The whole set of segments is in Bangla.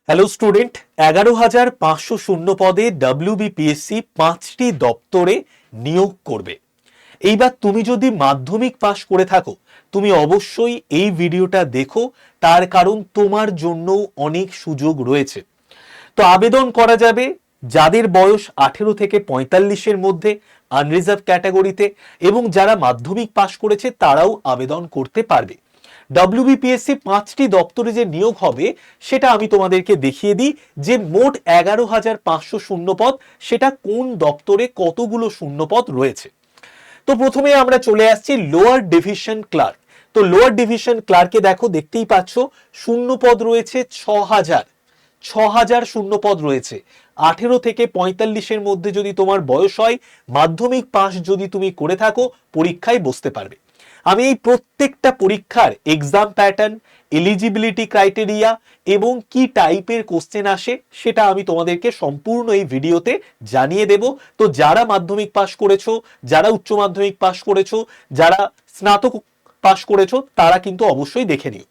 হ্যালো স্টুডেন্ট, 11,500 শূন্য পদে WBPSC 5টি দপ্তরে নিয়োগ করবে। এইবার তুমি যদি মাধ্যমিক পাশ করে থাকো, তুমি অবশ্যই এই ভিডিওটা দেখো, তার কারণ তোমার জন্য অনেক সুযোগ রয়েছে। তো আবেদন করা যাবে যাদের বয়স 18 থেকে 45-এর মধ্যে, আনরিজার্ভ ক্যাটাগরিতে, এবং যারা মাধ্যমিক পাশ করেছে তারাও আবেদন করতে পারবে। WBPSC 5টি দপ্তরে যে নিয়োগ হবে সেটা আমি তোমাদেরকে দেখিয়ে দিই যে মোট 11,500 শূন্যপদ, সেটা কোন দপ্তরে কতগুলো শূন্যপদ রয়েছে। তো প্রথমে আমরা চলে আসছি লোয়ার ডিভিশন ক্লার্ক। তো লোয়ার ডিভিশন ক্লার্কে দেখো, দেখতেই পাচ্ছ শূন্যপদ রয়েছে 6,000 শূন্যপদ রয়েছে। 18 থেকে 45-এর মধ্যে যদি তোমার বয়স হয়, মাধ্যমিক পাস যদি তুমি করে থাকো, পরীক্ষায় বসতে পারবে। আমি এই প্রত্যেকটা পরীক্ষার এক্সাম প্যাটার্ন, এলিজিবিলিটি ক্রাইটেরিয়া এবং কি টাইপের কোশ্চেন আসে সেটা আমি তোমাদেরকে সম্পূর্ণ এই ভিডিওতে জানিয়ে দেব। তো যারা মাধ্যমিক পাশ করেছো, যারা উচ্চ মাধ্যমিক পাশ করেছো, যারা স্নাতক পাশ করেছো, তারা কিন্তু অবশ্যই দেখে নিও।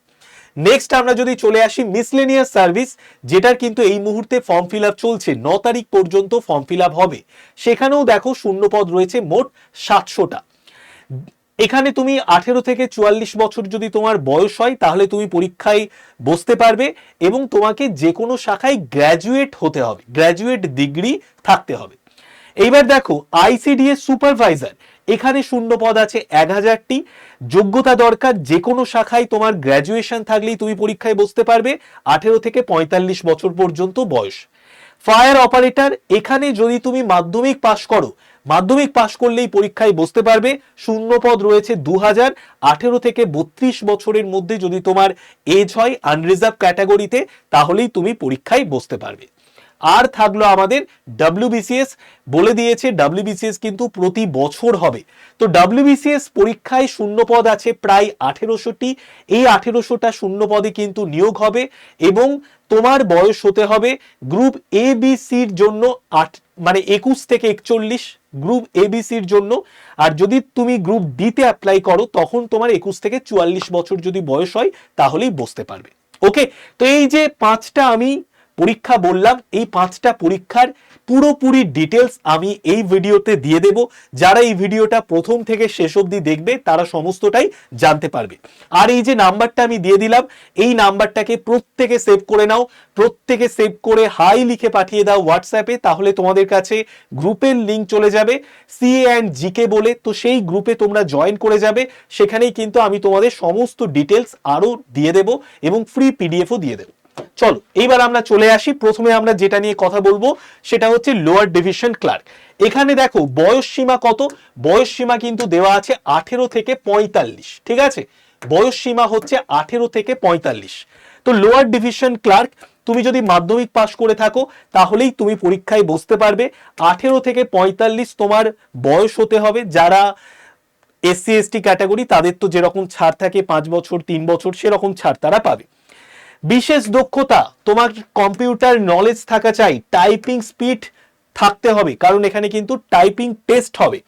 নেক্সট আমরা যদি চলে আসি মিসলেনিয়াস সার্ভিস, যেটার কিন্তু এই মুহূর্তে ফর্ম ফিল আপ চলছে, 9 তারিখ পর্যন্ত ফর্ম ফিল আপ হবে। সেখানেও দেখো শূন্যপদ রয়েছে মোট 700টা। এখানে তুমি 18 থেকে 44 বছর যদি তোমার বয়স হয়, তাহলে তুমি পরীক্ষায় বসতে পারবে এবং তোমাকে যে কোনো শাখায় গ্র্যাজুয়েট হতে হবে, গ্র্যাজুয়েট ডিগ্রি থাকতে হবে। এইবার দেখো ICDS সুপারভাইজার, এখানে শূন্যপদ আছে 1000টি। যোগ্যতা দরকার, যে কোনো শাখায় তোমার গ্র্যাজুয়েশন থাকলেই তুমি পরীক্ষায় বসতে পারবে, 18 থেকে 45 বছর পর্যন্ত বয়স। ফায়ার অপারেটর, এখানে যদি তুমি মাধ্যমিক পাশ করো, মাধ্যমিক পাশ করলেই পরীক্ষায় বসতে পারবে। শূন্যপদ রয়েছে 2000। 18 থেকে 32 বছরের মধ্যে যদি তোমার এজ হয় আনরিজার্ভ ক্যাটাগরিতে, তাহলেই তুমি পরীক্ষায় বসতে পারবে। আর থাকলো আমাদের WBCS, বলে দিয়েছে WBCS কিন্তু প্রতি বছর হবে। তো WBCS পরীক্ষায় শূন্যপদ আছে প্রায় 1800টি। এই 1800টা শূন্যপদে কিন্তু নিয়োগ হবে এবং তোমার বয়স হতে হবে গ্রুপ ABCর জন্য 21 থেকে 41, গ্রুপ ABCর জন্য। আর যদি তুমি গ্রুপ ডিতে অ্যাপ্লাই করো, তখন তোমার 21 থেকে 44 বছর যদি বয়স হয়, তাহলেই বসতে পারবে। ওকে, তো এই যে 5টা আমি পরীক্ষা বললাম, এই 5টা পরীক্ষার পুরোপুরি ডিটেলস আমি এই ভিডিওতে দিয়ে দেব। যারা এই ভিডিওটা প্রথম থেকে শেষ অবধি দেখবে, তারা সমস্তটাই জানতে পারবে। আর এই যে নাম্বারটা আমি দিয়ে দিলাম, এই নাম্বারটাকে প্রত্যেকে সেভ করে নাও, প্রত্যেকে সেভ করে হাই লিখে পাঠিয়ে দাও হোয়াটসঅ্যাপে, তাহলে তোমাদের কাছে গ্রুপের লিঙ্ক চলে যাবে CA অ্যান্ড GK বলে। তো সেই গ্রুপে তোমরা জয়েন করে যাবে, সেখানেই কিন্তু আমি তোমাদের সমস্ত ডিটেলস আরো দিয়ে দেব এবং ফ্রি PDFও দিয়ে দেবো। চলো এইবার আমরা চলে আসি, প্রথমে আমরা যেটা নিয়ে কথা বলবো সেটা হচ্ছে লোয়ার ডিভিশন ক্লার্ক। এখানে দেখো বয়স সীমা কত, বয়স সীমা কিন্তু দেওয়া আছে 18 থেকে 45। ঠিক আছে, বয়স সীমা হচ্ছে 18 থেকে 45। তো লোয়ার ডিভিশন ক্লার্ক, তুমি যদি মাধ্যমিক পাশ করে থাকো, তাহলেই তুমি পরীক্ষায় বসতে পারবে। 18 থেকে 45 তোমার বয়স হতে হবে। যারা SC ST ক্যাটাগরি, তাদের তো যেরকম ছাড় থাকে 5 বছর 3 বছর, সেরকম ছাড় তারা পাবে। বিশেষ দক্ষতা, তোমার কম্পিউটার নলেজ থাকা চাই, টাইপিং স্পিড থাকতে হবে, কারণ এখানে কিন্তু টাইপিং টেস্ট হবে।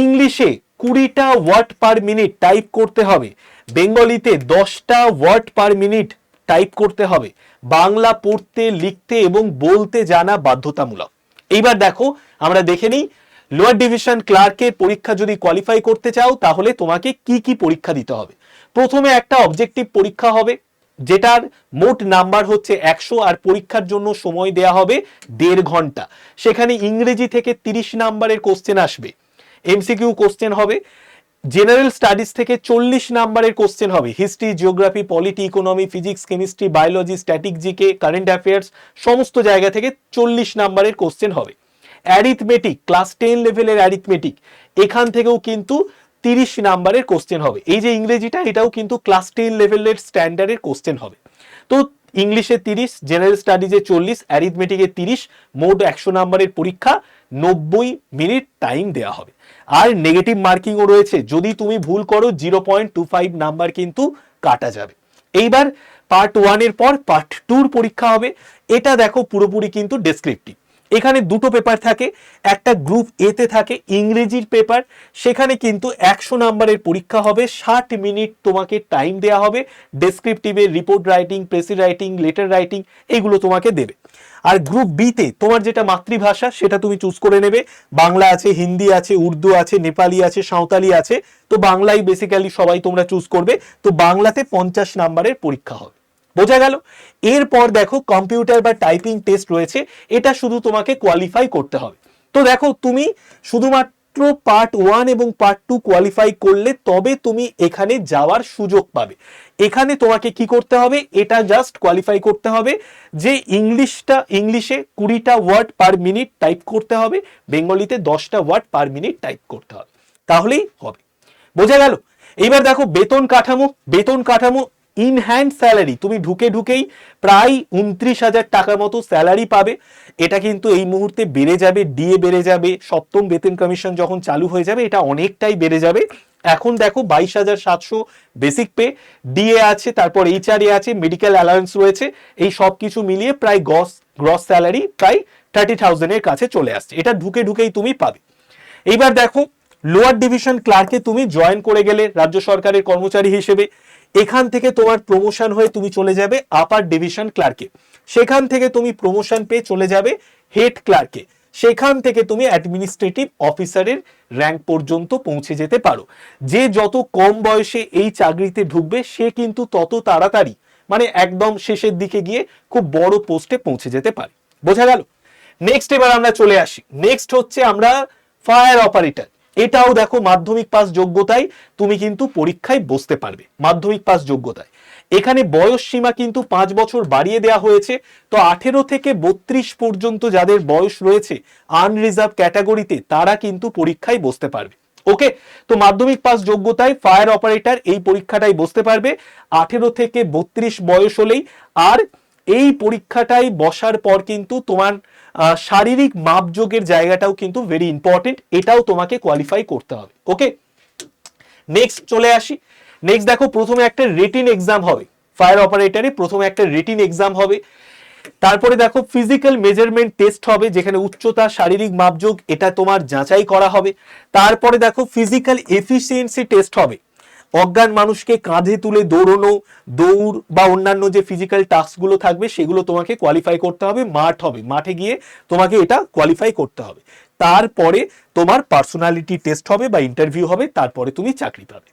ইংলিশে 20টা ওয়ার্ড পার মিনিট টাইপ করতে হবে, বেঙ্গলিতে 10টা ওয়ার্ড পার মিনিট টাইপ করতে হবে। বাংলা পড়তে, লিখতে এবং বলতে জানা বাধ্যতামূলক। এইবার দেখো আমরা দেখে নিই লোয়ার ডিভিশন ক্লার্কের পরীক্ষা যদি কোয়ালিফাই করতে চাও, তাহলে তোমাকে কি কি পরীক্ষা দিতে হবে। প্রথমে একটা অবজেক্টিভ পরীক্ষা হবে, যেটার মোট নাম্বার হচ্ছে 100, আর পরীক্ষার জন্য সময় দেয়া হবে 1.5 ঘন্টা। সেখানে ইংরেজি থেকে 30 নাম্বারের কোশ্চেন আসবে, MCQ কোশ্চেন হবে। জেনারেল স্টাডিজ থেকে 40 নাম্বারের কোশ্চেন হবে, history, geography, polity, economy, physics, chemistry, biology, static, GK, current affairs, সমস্ত জায়গা থেকে 40 নাম্বারের কোশ্চেন হবে। অ্যারিথমেটিক, ক্লাস 10 লেভেলের অ্যারিথমেটিক, এখান থেকেও কিন্তু 30 নাম্বারের কোশ্চেন হবে। এই যে ইংরেজিটা, এটাও কিন্তু ক্লাস 10 লেভেলের স্ট্যান্ডার্ডের কোশ্চেন হবে। তো ইংলিশে 30, জেনারেল স্টাডিজে 40, অ্যারিথমেটিকে 30, মোট 100 নাম্বারের পরীক্ষা, 90 মিনিট টাইম দেওয়া হবে। আর নেগেটিভ মার্কিংও রয়েছে, যদি তুমি ভুল করো 0.25 নাম্বার কিন্তু কাটা যাবে। এইবার পার্ট 1 এর পর পার্ট 2 পরীক্ষা হবে। এটা দেখো পুরোপুরি কিন্তু ডেসক্রিপটিভ। এখানে দুটো পেপার থাকে, একটা গ্রুপ এ তে থাকে ইংরেজির পেপার, সেখানে কিন্তু 100 নাম্বারের পরীক্ষা হবে, 60 মিনিট তোমাকে টাইম দেওয়া হবে, ডেসক্রিপটিভে report writing, précis writing, letter writing এগুলো তোমাকে দেবে। আর গ্রুপ বি তে তোমার যেটা মাতৃভাষা সেটা তুমি চুজ করে নেবে, বাংলা আছে, হিন্দি আছে, উর্দু আছে, নেপালি আছে, সাঁওতালি আছে, তো বাংলাই বেসিক্যালি সবাই তোমরা চুজ করবে, তো বাংলাতে 50 নাম্বারের পরীক্ষা হবে। বোঝা গেল? এরপর দেখো কম্পিউটার বা টাইপিং টেস্ট রয়েছে, এটা শুধু তোমাকে কোয়ালিফাই করতে হবে। তো দেখো তুমি শুধুমাত্র পার্ট 1 এবং পার্ট 2 কোয়ালিফাই করলে তবে তুমি এখানে যাওয়ার সুযোগ পাবে। এখানে তোমাকে কি করতে হবে, এটা জাস্ট কোয়ালিফাই করতে হবে যে ইংলিশে 20টা ওয়ার্ড পার মিনিট টাইপ করতে হবে, বেঙ্গলিতে 10টা ওয়ার্ড পার মিনিট টাইপ করতে হবে, তাহলেই হবে। বোঝা গেল? এইবার দেখো বেতন কাঠামো ইন হ্যান্ড স্যালারি তুমি ঢুকেই প্রায় 29,000 টাকার মতো স্যালারি পাবে। এটা কিন্তু এই মুহূর্তে বেড়ে যাবে, ডিএ বেড়ে যাবে, সপ্তম বেতন কমিশন যখন চালু হয়ে যাবে এটা অনেকটাই বেড়ে যাবে। এখন দেখো 22,700 বেসিক পে, ডিএ আছে, তারপর এইচআরএ আছে, মেডিকেল অ্যালাউন্স রয়েছে, এই সব কিছু মিলিয়ে প্রায় গ্রস স্যালারি প্রায় 30,000 এর কাছে চলে আসছে, এটা ঢুকেই তুমি পাবে। এইবার দেখো লোয়ার ডিভিশন ক্লার্কে তুমি জয়েন করে গেলে রাজ্য সরকারের কর্মচারী হিসেবে, এখান থেকে তোমার প্রমোশন হয়ে তুমি চলে যাবে আপার ডিভিশন ক্লার্কে, সেখান থেকে তুমি প্রমোশন পেয়ে চলে যাবে হেড ক্লার্কে, সেখান থেকে তুমি অ্যাডমিনিস্ট্রেটিভ অফিসারের র্যাঙ্ক পর্যন্ত পৌঁছে যেতে পারো। যে যত কম বয়সে এই চাকরিতে ঢুকবে সে কিন্তু তত তাড়াতাড়ি মানে একদম শেষের দিকে গিয়ে খুব বড় পোস্টে পৌঁছে যেতে পারে। বোঝা গেল? নেক্সট এবার আমরা চলে আসি, নেক্সট হচ্ছে আমরা ফায়ার অপারেটর। এটাও দেখো মাধ্যমিক পাস যোগ্যতায় তুমি কিন্তু পরীক্ষায় বসতে পারবে, মাধ্যমিক পাস যোগ্যতায়। এখানে বয়স সীমা কিন্তু 5 বছর বাড়িয়ে দেওয়া হয়েছে, তো 18 থেকে 32 পর্যন্ত যাদের বয়স রয়েছে আনরিজার্ভ ক্যাটাগরিতে তারা কিন্তু পরীক্ষায় বসতে পারবে। ওকে, তো মাধ্যমিক পাস যোগ্যতায় ফায়ার অপারেটর এই পরীক্ষাটাই বসতে পারবে 18 থেকে 32 বয়স হলেই। আর এই পরীক্ষাটাই বসার পর কিন্তু তোমার শারীরিক মাপযোগের জায়গাটাও কিন্তু ভেরি ইম্পর্টেন্ট, এটাও তোমাকে কোয়ালিফাই করতে হবে। ওকে, নেক্সট চলে আসি। নেক্সট দেখো প্রথমে একটা রিটিন এক্সাম হবে, ফায়ার অপারেটরে প্রথমে একটা রিটিন এক্সাম হবে, তারপরে দেখো ফিজিক্যাল মেজারমেন্ট টেস্ট হবে যেখানে উচ্চতা, শারীরিক মাপযোগ এটা তোমার যাচাই করা হবে। তারপরে দেখো ফিজিক্যাল এফিসিয়েন্সি টেস্ট হবে, অজ্ঞান মানুষকে কাঁধে তুলে দৌড়ানো, দৌড় বা অন্যান্য যে ফিজিক্যাল টাস্কগুলো থাকবে সেগুলো তোমাকে কোয়ালিফাই করতে হবে, মাঠে গিয়ে তোমাকে এটা কোয়ালিফাই করতে হবে। তারপরে তোমার পার্সোনালিটি টেস্ট হবে বা ইন্টারভিউ হবে, তারপরে তুমি চাকরি পাবে।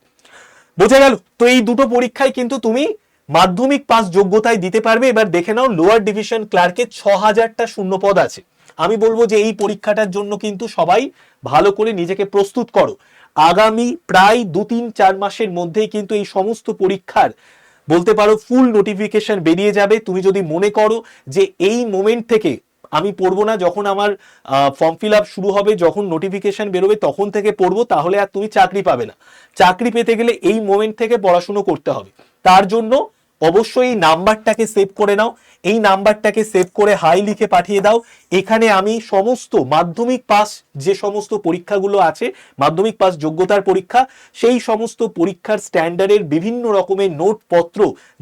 বোঝা গেল? তো এই দুটো পরীক্ষায় কিন্তু তুমি মাধ্যমিক পাস যোগ্যতায় দিতে পারবে। এবার দেখে নাও লোয়ার ডিভিশন ক্লার্কে 6,000টা শূন্যপদ আছে। আমি বলবো যে এই পরীক্ষাটার জন্য কিন্তু সবাই ভালো করে নিজেকে প্রস্তুত করো। আগামী প্রায় 2-3-4 মাসের মধ্যেই কিন্তু এই সমস্ত পরীক্ষার বলতে পারো ফুল নোটিফিকেশন বেরিয়ে যাবে। তুমি যদি মনে করো যে এই মোমেন্ট থেকে আমি পড়বো না, যখন আমার ফর্ম ফিল আপ শুরু হবে, যখন নোটিফিকেশন বেরোবে তখন থেকে পড়বো, তাহলে আর তুমি চাকরি পাবে না। চাকরি পেতে গেলে এই মোমেন্ট থেকে পড়াশুনো করতে হবে। তার জন্য অবশ্যই এই নাম্বারটাকে সেভ করে নাও, এই নাম্বারটাকে সেভ করে হাই লিখে পাঠিয়ে দাও। এখানে আমি সমস্ত মাধ্যমিক পাস যে সমস্ত পরীক্ষাগুলো আছে, মাধ্যমিক পাস যোগ্যতার পরীক্ষা, সেই সমস্ত পরীক্ষার স্ট্যান্ডার্ডের বিভিন্ন রকমের নোটপত্র,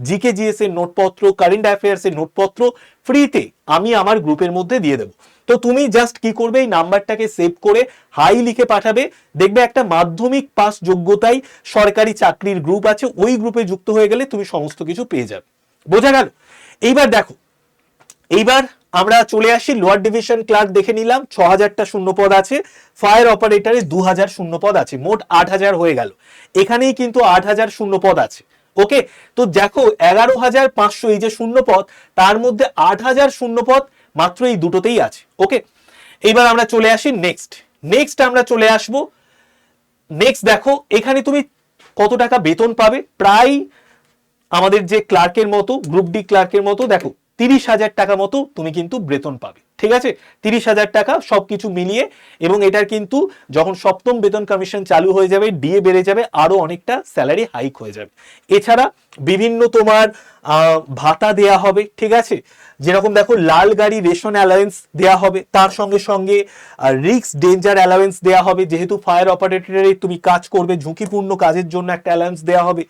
জিকে জিএস এর নোটপত্র, কারেন্ট অ্যাফেয়ার্স এর নোটপত্র ফ্রিতে আমি আমার গ্রুপের মধ্যে দিয়ে দেবো। তো তুমি জাস্ট কি করবে, এই নাম্বারটাকে সেভ করে হাই লিখে পাঠাবে, দেখবে একটা মাধ্যমিক পাস যোগ্যতায় সরকারি চাকরির গ্রুপ আছে, ওই গ্রুপে যুক্ত হয়ে গেলে তুমি সমস্ত কিছু পেয়ে যাবে। বোঝা গেল? এইবার দেখো, এইবার আমরা চলে আসি লোয়ার ডিভিশন ক্লার্ক দেখে নিলাম 6,000টা শূন্যপদ আছে, ফায়ার অপারেটরে 2,000 শূন্যপদ আছে, মোট 8,000 হয়ে গেল। এখানেই কিন্তু 8,000 শূন্যপদ আছে। ওকে, তো দেখো 11,500 এই যে শূন্যপদ, তার মধ্যে 8,000 শূন্যপদ মাত্র এই দুটোতেই আছে। ওকে, এইবার আমরা চলে আসি নেক্সট আমরা চলে আসবো। নেক্সট দেখো এখানে তুমি কত টাকা বেতন পাবে, প্রায় আমাদের যে ক্লার্কের মতো, গ্রুপ ডি ক্লার্কের মতো দেখো 30,000 টাকা মতো তুমি কিন্তু বেতন পাবে। ঠিক আছে, 30,000 টাকা সবকিছু মিলিয়ে। এবং এটার কিন্তু যখন সপ্তম বেতন কমিশন চালু হয়ে যাবে, ডিএ বেড়ে যাবে, আরো অনেকটা স্যালারি হাইক হয়ে যাবে। এছাড়া বিভিন্ন তোমার ভাতা দেয়া হবে। ঠিক আছে, যেরকম দেখো লাল গাড়ি রেশন অ্যালাউন্স দেয়া হবে, তার সঙ্গে সঙ্গে রিস্ক ডেঞ্জার অ্যালাউন্স দেয়া হবে, যেহেতু ফায়ার অপারেটরে তুমি কাজ করবে, ঝুঁকিপূর্ণ কাজের জন্য একটা অ্যালাউন্স দেয়া হবে।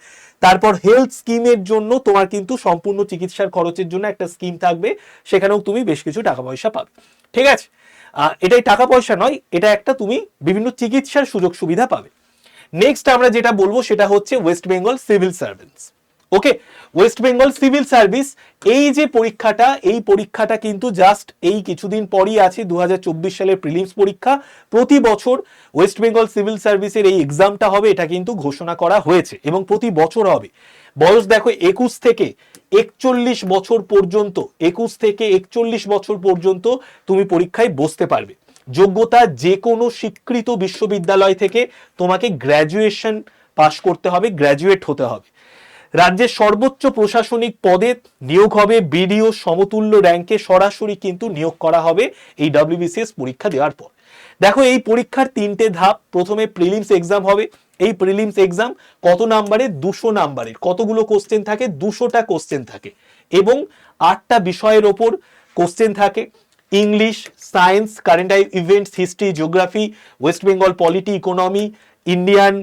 তারপর হেলথ স্কিমের জন্য তোমার কিন্তু সম্পূর্ণ চিকিৎসার খরচের জন্য একটা স্কিম থাকবে, সেখানেও তুমি বেশ কিছু টাকা পয়সা পাবে। পাবে, ঠিক আছে। এটাই টাকা পয়সা নয়, এটা একটা তুমি বিভিন্ন চিকিৎসার সুযোগ সুবিধা পাবে। নেক্সট আমরা যেটা বলবো সেটা হচ্ছে ওয়েস্ট বেঙ্গল সিভিল সার্ভিস। ওকে, ওয়েস্ট বেঙ্গল সিভিল সার্ভিস এই যে পরীক্ষাটা, এই পরীক্ষাটা কিন্তু জাস্ট এই কিছুদিন পরই আছে, 2024 সালের প্রিলিমস পরীক্ষা। প্রতি বছর ওয়েস্ট বেঙ্গল সিভিল সার্ভিসের এই এক্সামটা হবে, এটা কিন্তু ঘোষণা করা হয়েছে এবং প্রতি বছর হবে। বয়স দেখো 21 থেকে 41 বছর পর্যন্ত, 21 থেকে 41 বছর পর্যন্ত তুমি পরীক্ষায় বসতে পারবে। যোগ্যতা যে কোনো স্বীকৃত বিশ্ববিদ্যালয় থেকে তোমাকে গ্র্যাজুয়েশন পাশ করতে হবে, গ্র্যাজুয়েট হতে হবে। রাজ্যের সর্বোচ্চ প্রশাসনিক পদে নিয়োগ হবে, বিডিও সমতুল্য র্যাঙ্কে সরাসরি কিন্তু নিয়োগ করা হবে এই ডব্লিউবিসিএস পরীক্ষা দেওয়ার পর। দেখো এই পরীক্ষার 3টে ধাপ। প্রথমে প্রিলিমস এক্সাম হবে। এই প্রিলিমস এক্সাম কত নাম্বারের? 200 নাম্বারের। কতগুলো কোশ্চেন থাকে? 200টা কোশ্চেন থাকে এবং 8টা বিষয়ের ওপর কোশ্চেন থাকে। English, science, current events, history, geography, West Bengal polity, economy, Indian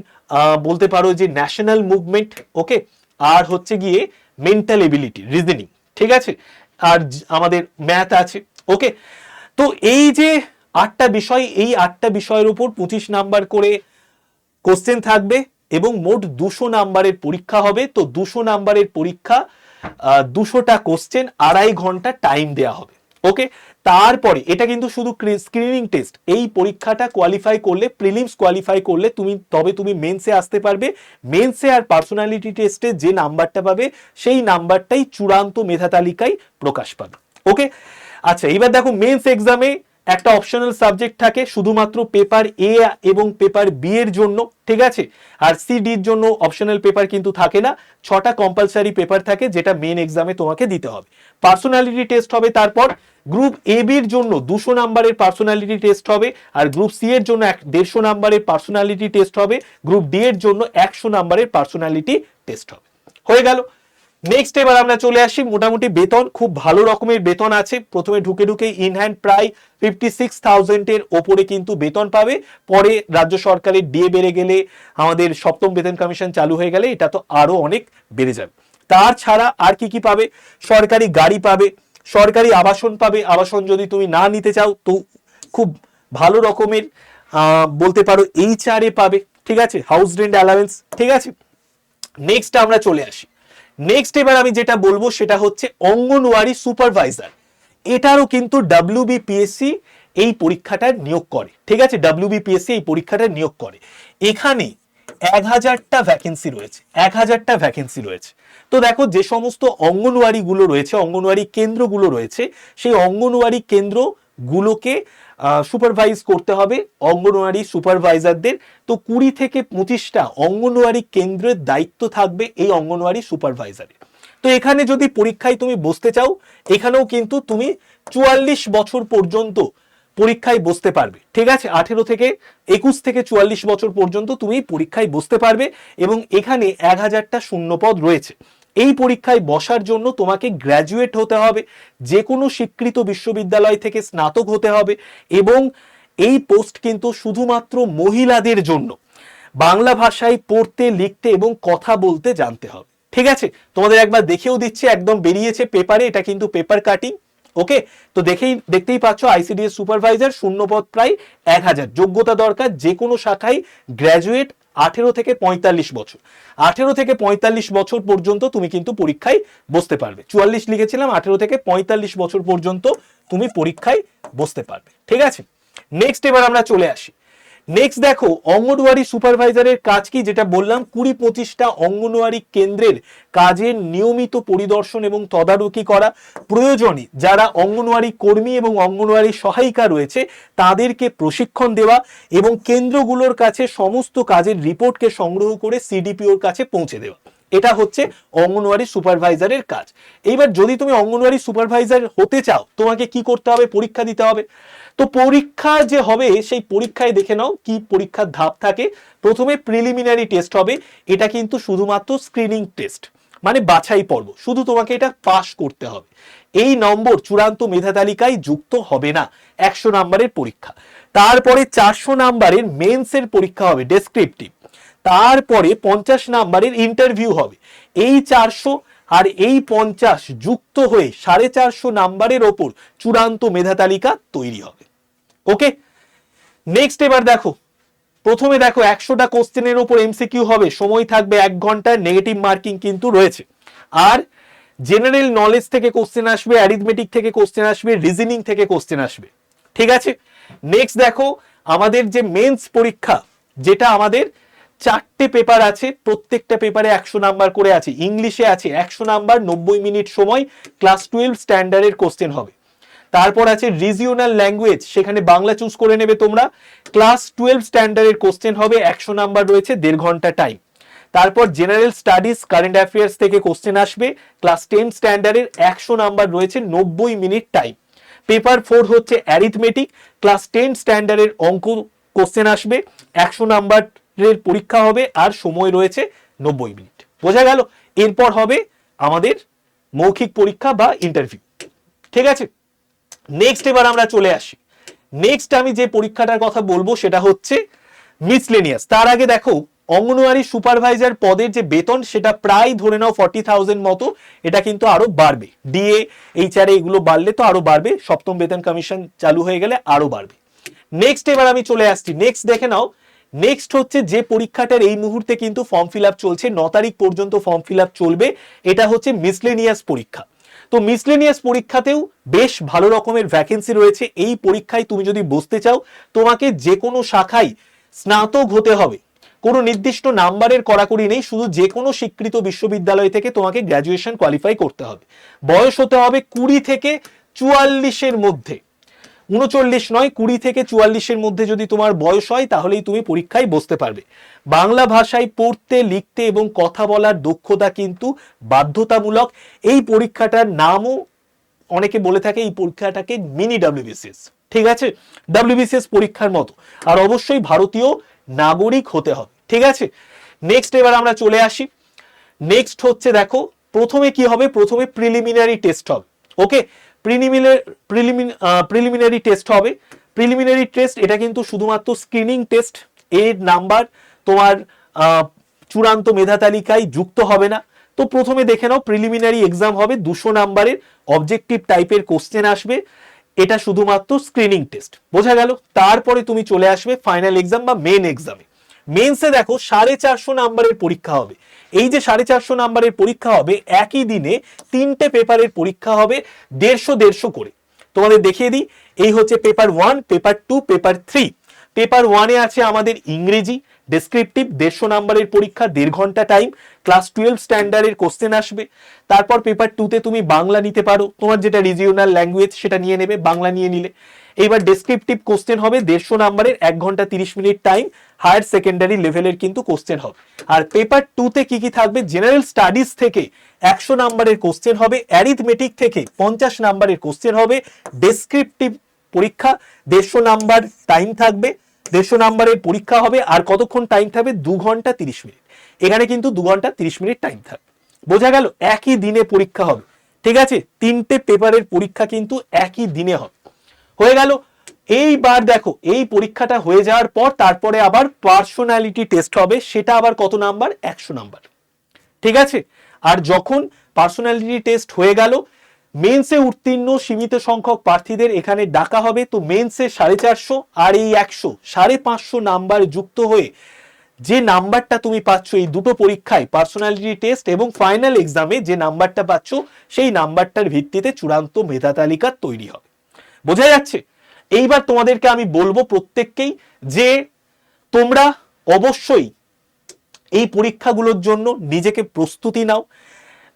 বলতে পারো যে ন্যাশনাল মুভমেন্ট, ওকে, আর হচ্ছে গিয়ে মেন্টাল এবিলিটি, রিজনিং, ঠিক আছে, আর আমাদের ম্যাথ আছে, ওকে। তো এই যে 8টা বিষয়, এই 8টা বিষয়ের উপর 25 নাম্বার করে কোশ্চেন থাকবে এবং মোট 200 নাম্বারের পরীক্ষা হবে। তো 200 নাম্বারের পরীক্ষা, 200টা কোশ্চেন, 2.5 ঘন্টা টাইম দেওয়া হবে, ওকে। তারপরে এটা কিন্তু শুধু স্ক্রিনিং টেস্ট। এই পরীক্ষাটা কোয়ালিফাই করলে, প্রিলিমস কোয়ালিফাই করলে তবে তুমি মেন্সে আসতে পারবে। মেন্সে আর পার্সোনালিটি টেস্টে যে নাম্বারটা পাবে সেই নাম্বারটাই চূড়ান্ত মেধা তালিকায় প্রকাশ পাবে, ওকে। আচ্ছা, এবার দেখো মেন্স এক্সামে একটা অপশনাল সাবজেক্ট থাকে শুধুমাত্র পেপার এ এবং পেপার বি এর জন্য, ঠিক আছে। আর সি ডির জন্য অপশনাল পেপার কিন্তু থাকে না। 6টা কম্পালসারি পেপার থাকে যেটা মেন এক্সামে তোমাকে দিতে হবে। পার্সোনালিটি টেস্ট হবে। তারপর গ্রুপ এ বির জন্য 200 নাম্বারের পার্সোনালিটি টেস্ট হবে, আর গ্রুপ সি এর জন্য 150 নাম্বারের পার্সোনালিটি টেস্ট হবে, গ্রুপ ডি এর জন্য 100 নাম্বারের পার্সোনালিটি টেস্ট হবে। হয়ে গেল। নেক্সট এবার আমরা চলে আসি মোটামুটি বেতন। খুব ভালো রকমের বেতন আছে। প্রথমে ঢুকে ইন হ্যান্ড প্রায় 56,000 এর ওপরে কিন্তু বেতন পাবে। পরে রাজ্য সরকারের ডিএ বেড়ে গেলে, আমাদের সপ্তম বেতন কমিশন চালু হয়ে গেলে এটা তো আরো অনেক বেড়ে যাবে। তার ছাড়া আর কি পাবে? সরকারি গাড়ি পাবে, সরকারি আবাসন পাবে। আবাসন যদি তুমি না নিতে চাও তো খুব ভালো রকমের বলতে পারো এইচআরএ পাবে, ঠিক আছে, হাউস রেন্ট অ্যালাউন্স, ঠিক আছে। নেক্সট আমরা চলে আসি। নেক্সট এবার আমি যেটা বলবো সেটা হচ্ছে অঙ্গনওয়াড়ি সুপারভাইজার। এটারও কিন্তু ডব্লিউবিপিএসসি এই পরীক্ষাটা নিয়োগ করে, ঠিক আছে। ডব্লিউবিপিএসসি এই পরীক্ষাটা নিয়োগ করে। এখানে 1000টা ভ্যাকেন্সি রয়েছে, 1000টা ভ্যাকেন্সি রয়েছে। তো দেখো যে সমস্ত অঙ্গনওয়াড়ি গুলো রয়েছে, অঙ্গনওয়াড়ি কেন্দ্রগুলো রয়েছে, সেই অঙ্গনওয়াড়ি কেন্দ্রগুলোকে সুপারভাইজ করতে হবে অঙ্গনওয়াড়ি সুপারভাইজারদের। তো 20 থেকে 25টা অঙ্গনওয়াড়ি কেন্দ্রের দায়িত্ব থাকবে এই অঙ্গনওয়াড়ি সুপারভাইজারের। তো এখানে যদি পরীক্ষায় তুমি বসতে চাও, এখানেও কিন্তু তুমি 44 বছর পর্যন্ত পরীক্ষায় বসতে পারবে, ঠিক আছে। 18 থেকে 21 থেকে 44 বছর পর্যন্ত তুমি পরীক্ষায় বসতে পারবে এবং এখানে 1000টা শূন্যপদ রয়েছে। এই পরীক্ষায় বসার জন্য তোমাকে গ্র্যাজুয়েট হতে হবে, যে কোনো স্বীকৃত বিশ্ববিদ্যালয় থেকে স্নাতক হতে হবে এবং এই পোস্ট কিন্তু শুধুমাত্র মহিলাদের জন্য। বাংলা ভাষায় পড়তে, লিখতে এবং কথা বলতে জানতে হবে, ঠিক আছে। তোমাদের একবার দেখেও দিচ্ছে, একদম বেরিয়েছে পেপারে, এটা কিন্তু পেপার কাটিং, ওকে। তো দেখতেই পাচ্ছ আইসিডিএস সুপারভাইজার, শূন্যপদ প্রায় 1000। যোগ্যতা দরকার যে কোনো শাখায় গ্র্যাজুয়েট, 18 থেকে 45 বছর। 18 থেকে 45 বছর পর্যন্ত তুমি কিন্তু পরীক্ষায় বসতে পারবে। 44 লিখেছিলাম, 18 থেকে 45 বছর পর্যন্ত তুমি পরীক্ষায় বসতে পারবে, ঠিক আছে। নেক্সট এবার আমরা চলে আসি। নেক্সট দেখো অঙ্গনওয়াড়ি সুপারভাইজারের কাজ কি, যেটা বললাম 20-25টা অঙ্গনওয়াড়ি কেন্দ্রের কাজের নিয়মিত পরিদর্শন এবং তদারকি করা। প্রয়োজনে যারা অঙ্গনওয়াড়ি কর্মী এবং অঙ্গনওয়াড়ি সহায়িকা রয়েছে তাদেরকে প্রশিক্ষণ দেওয়া এবং কেন্দ্রগুলোর কাছে সমস্ত কাজের রিপোর্টকে সংগ্রহ করে সিডিপিওর কাছে পৌঁছে দেওয়া। এটা হচ্ছে অঙ্গনওয়াড়ি সুপারভাইজারের কাজ। এইবার যদি তুমি অঙ্গনওয়াড়ি সুপারভাইজার হতে চাও, তোমাকে কি করতে হবে? পরীক্ষা দিতে হবে। তো পরীক্ষা যে হবে সেই পরীক্ষায় দেখে নাও কি পরীক্ষার ধাপ থাকে। প্রথমে প্রিলিমিনারি টেস্ট হবে, এটা কিন্তু শুধুমাত্র স্ক্রিনিং টেস্ট, মানে বাছাই পর্ব, শুধু তোমাকে এটা পাস করতে হবে। এই নম্বর চূড়ান্ত মেধা তালিকায় যুক্ত হবে না। 100 নাম্বারের পরীক্ষা। তারপরে 400 নাম্বারের মেন্সের পরীক্ষা হবে, ডেসক্রিপটিভ। তারপরে 50 নাম্বারের ইন্টারভিউ হবে। এই 400 আর এই 50 যুক্ত হয়ে 450 নাম্বারের ওপর চূড়ান্ত মেধা তালিকা তৈরি হবে। ওকে, নেক্সট এবার দেখো, প্রথমে দেখো 100টা কোশ্চেনের উপর এমসিকিউ হবে, সময় থাকবে 1 ঘন্টা, নেগেটিভ মার্কিং কিন্তু রয়েছে। আর জেনারেল নলেজ থেকে কোশ্চেন আসবে, অ্যারিথমেটিক থেকে কোশ্চেন আসবে, রিজনিং থেকে কোশ্চেন আসবে। ঠিক আছে, নেক্সট দেখো আমাদের যে মেন্স পরীক্ষা, যেটা আমাদের 4টে পেপার আছে, প্রত্যেকটা পেপারে 100 নাম্বার করে আছে। ইংলিশে আছে 100 নাম্বার, 90 মিনিট সময়, ক্লাস 12 স্ট্যান্ডার্ডের কোশ্চেন হবে। তারপর আছে রিজিওনাল ল্যাঙ্গুয়েজ, সেখানে বাংলা চুজ করে নেবে তোমরা, ক্লাস 12 স্ট্যান্ডার্ডের কোশ্চেন হবে, 100 নাম্বার রয়েছে, 1.5 ঘন্টা টাইম। তারপর জেনারেল স্টাডিজ কারেন্ট অ্যাফেয়ার্স থেকে কোশ্চেন আসবে, ক্লাস 10 স্ট্যান্ডার্ডের 100 নাম্বার রয়েছে, 90 মিনিট টাইম। পেপার 4 হচ্ছে অ্যারিথমেটিক, ক্লাস 10 স্ট্যান্ডার্ডের অঙ্ক কোশ্চেন আসবে, 100 নাম্বারের পরীক্ষা হবে, আর সময় রয়েছে 90 মিনিট। বোঝা গেল? এরপর হবে আমাদের মৌখিক পরীক্ষা বা ইন্টারভিউ। ঠিক আছে, নেক্সট এবার আমরা চলে আসি। নেক্সট আমি যে পরীক্ষাটার কথা বলবো সেটা হচ্ছে মিসলেনিয়াস। তার আগে দেখো, অঙ্গনওয়াড়ি সুপারভাইজার পদের যে বেতন সেটা প্রায় ধরে নাও 40,000 মতো, এটা কিন্তু আরো বাড়বে। ডিএ, এইচআরএ এগুলো বাড়লে তো আরো বাড়বে, সপ্তম বেতন কমিশন চালু হয়ে গেলে আরো বাড়বে। নেক্সট এবার আমি চলে আসছি, নেক্সট দেখে নাও। নেক্সট হচ্ছে যে পরীক্ষাটার এই মুহূর্তে কিন্তু ফর্ম ফিল আপ চলছে, 9 তারিখ পর্যন্ত ফর্ম ফিল আপ চলবে, এটা হচ্ছে মিসলেনিয়াস পরীক্ষা। তো মিসলেনিয়াস পরীক্ষাতেও বেশ ভালো রকমের ভ্যাকেন্সি রয়েছে। এই পরীক্ষায় তুমি যদি বসতে চাও, তোমাকে যে কোনো শাখায় স্নাতক হতে হবে, কোনো নির্দিষ্ট নাম্বারের কড়াকড়ি নেই, শুধু যে কোনো স্বীকৃত বিশ্ববিদ্যালয় থেকে তোমাকে গ্র্যাজুয়েশন কোয়ালিফাই করতে হবে। বয়স হতে হবে 20 থেকে 44-এর মধ্যে, 39 নয়, 20 থেকে 44-এর মধ্যে যদি তোমার বয়স হয় তাহলেই তুমি পরীক্ষায় বসতে পারবে। বাংলা ভাষায় পড়তে, লিখতে এবং কথা বলার দক্ষতা কিন্তু বাধ্যতামূলক। এই পরীক্ষাটার নামও অনেকে বলে থাকে এই পরীক্ষাটাকে মিনি ডাব্লিউবিসিএস। ঠিক আছে, ডাব্লিউবিসিএস পরীক্ষার মতো, আর অবশ্যই ভারতীয় নাগরিক হতে হবে। ঠিক আছে, নেক্সট এবার আমরা চলে আসি। নেক্সট হচ্ছে দেখো, প্রথমে কি হবে, প্রথমে প্রিলিমিনারি টেস্ট হবে। ওকে, প্রিলিমিনারি টেস্ট হবে। প্রিলিমিনারি টেস্ট এটা কিন্তু শুধুমাত্র স্ক্রিনিং টেস্ট, এর নাম্বার তোমার চূড়ান্ত মেধা তালিকায় যুক্ত হবে না। তো প্রথমে দেখে নাও, প্রিলিমিনারি এক্সাম হবে, 200 নাম্বারের অবজেক্টিভ টাইপের কোশ্চেন আসবে, এটা শুধুমাত্র স্ক্রিনিং টেস্ট। বোঝা গেল? তারপরে তুমি চলে আসবে ফাইনাল এক্সাম বা মেন এক্সামে। মেন্সে দেখো 450 নাম্বারের পরীক্ষা হবে। এই যে 450 নাম্বারের পরীক্ষা হবে, একই দিনে 3টে পেপারের পরীক্ষা হবে, 150 করে। তোমাদের দেখিয়ে দিই, এই হচ্ছে পেপার 1, পেপার 2, পেপার 3। পেপার 1-এ আছে আমাদের ইংরেজি ডেসক্রিপটিভ, 150 নাম্বারের পরীক্ষা, 1.5 ঘন্টা টাইম, ক্লাস 12 স্ট্যান্ডার্ডের কোশ্চেন আসবে। তারপর পেপার 2-তে তুমি বাংলা নিতে পারো, তোমার যেটা রিজিওনাল ল্যাঙ্গুয়েজ সেটা নিয়ে নেবে, বাংলা নিয়ে নিলে। এইবার ডেসক্রিপটিভ কোশ্চেন হবে 150 নাম্বারের, 1 ঘন্টা 30 মিনিট টাইম, হায়ার সেকেন্ডারি লেভেলের কিন্তু কোশ্চেন হবে। আর পেপার 2-তে কি কি থাকবে, জেনারেল স্টাডিজ থেকে 100 নাম্বারের কোশ্চেন হবে, অ্যারিথমেটিক থেকে 50 নাম্বারের কোশ্চেন হবে, ডেসক্রিপটিভ পরীক্ষা 150 নাম্বার টাইম থাকবে, 150 নাম্বারের পরীক্ষা হবে। আর কতক্ষণ টাইম থাকবে, 2 ঘন্টা 30 মিনিট। এখানে কিন্তু 2 ঘন্টা 30 মিনিট টাইম থাকবে। বোঝা গেল? একই দিনে পরীক্ষা হবে। ঠিক আছে, 3টে পেপারের পরীক্ষা কিন্তু একই দিনে হবে। হয়ে গেল। এইবার দেখো, এই পরীক্ষাটা হয়ে যাওয়ার পর তারপরে আবার পার্সোনালিটি টেস্ট হবে, সেটা আবার কত নাম্বার, 100 নাম্বার। ঠিক আছে, আর যখন পার্সোনালিটি টেস্ট হয়ে গেল, মেন্সে উত্তীর্ণ সীমিত সংখ্যক প্রার্থীদের এখানে ডাকা হবে। তো মেন্সে 450 আর এই 100, 550 নাম্বার যুক্ত হয়ে যে নাম্বারটা তুমি পাচ্ছ এই দুটো পরীক্ষায়, পার্সোনালিটি টেস্ট এবং ফাইনাল এক্সামে যে নাম্বারটা পাচ্ছ, সেই নাম্বারটার ভিত্তিতে চূড়ান্ত মেধা তালিকা তৈরি হবে। বোঝা যাচ্ছে? এইবার তোমাদেরকে আমি বলবো প্রত্যেককেই যে তোমরা অবশ্যই এই পরীক্ষাগুলোর জন্য নিজেকে প্রস্তুতি নাও।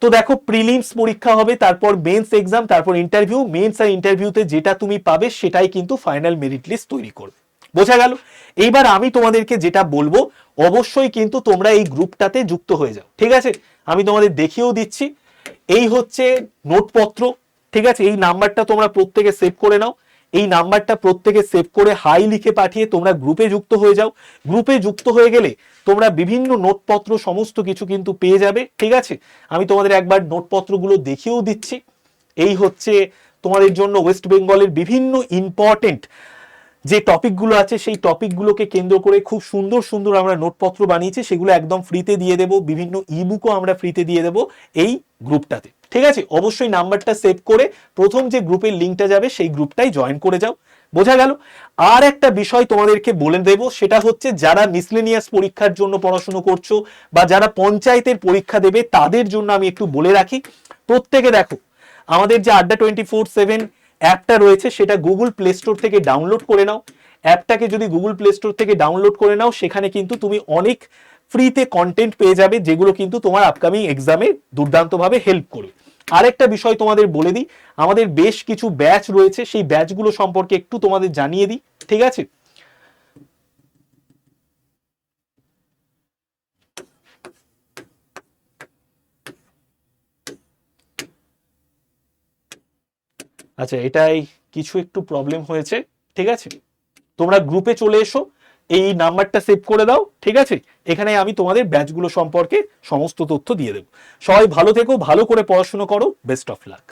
তো দেখো, প্রিলিমস পরীক্ষা হবে, তারপর মেন্স এক্সাম, তারপর ইন্টারভিউ। মেন্স আর ইন্টারভিউতে যেটা তুমি পাবে সেটাই কিন্তু ফাইনাল মেরিট লিস্ট তৈরি করবে। বোঝা গেল? এইবার আমি তোমাদেরকে যেটা বলবো, অবশ্যই কিন্তু তোমরা এই গ্রুপটাতে যুক্ত হয়ে যাও। ঠিক আছে, আমি তোমাদের দেখিয়েও দিচ্ছি। এই হচ্ছে নোটপত্র। ঠিক আছে, এই নাম্বারটা তোমরা প্রত্যেকে সেভ করে নাও। এই নাম্বারটা প্রত্যেকে সেভ করে হাই লিখে পাঠিয়ে তোমরা গ্রুপে যুক্ত হয়ে যাও। গ্রুপে যুক্ত হয়ে গেলে তোমরা বিভিন্ন নোটপত্র সমস্ত কিছু কিন্তু পেয়ে যাবে। ঠিক আছে, আমি তোমাদের একবার নোটপত্রগুলো দেখিয়েও দিচ্ছি। এই হচ্ছে তোমাদের জন্য ওয়েস্ট বেঙ্গলের বিভিন্ন ইম্পর্টেন্ট যে টপিকগুলো আছে সেই টপিকগুলোকে কেন্দ্র করে খুব সুন্দর সুন্দর আমরা নোটপত্র বানিয়েছি, সেগুলো একদম ফ্রিতে দিয়ে দেবো, বিভিন্ন ইবুকও আমরা ফ্রিতে দিয়ে দেবো এই গ্রুপটাতে। ঠিক আছে, অবশ্যই নাম্বারটা সেভ করে প্রথম যে গ্রুপের লিঙ্কটা যাবে সেই গ্রুপটাই জয়েন করে যাও। বোঝা গেল? আর একটা বিষয় তোমাদেরকে বলে দেব, সেটা হচ্ছে যারা মিসলেনিয়াস পরীক্ষার জন্য পড়াশোনা করছো বা যারা পঞ্চায়েতের পরীক্ষা দেবে তাদের জন্য আমি একটু বলে রাখি, প্রত্যেকে দেখো আমাদের যে আড্ডা 24/7 অ্যাপটা রয়েছে সেটা গুগল প্লে স্টোর থেকে ডাউনলোড করে নাও। অ্যাপটাকে যদি গুগল প্লে স্টোর থেকে ডাউনলোড করে নাও, সেখানে কিন্তু তুমি অনেক ফ্রিতে কন্টেন্ট পেয়ে যাবে, যেগুলো কিন্তু তোমার আপকামিং এক্সামে দুর্দান্তভাবে হেল্প করবে। আরেকটা বিষয় তোমাদের বলে দিই, আমাদের বেশ কিছু ব্যাচ রয়েছে, সেই ব্যাচগুলো সম্পর্কে একটু তোমাদের জানিয়ে দিই। ঠিক আছে, আচ্ছা এটাই কিছু একটু প্রবলেম হয়েছে। ঠিক আছে, তোমরা গ্রুপে চলে এসো, এই নাম্বারটা সেভ করে দাও। ঠিক আছে, এখানে আমি তোমাদের ব্যাচগুলো সম্পর্কে সমস্ত তথ্য দিয়ে দেবো। সবাই ভালো থেকো, ভালো করে পড়াশোনা করো, বেস্ট অফ লাক।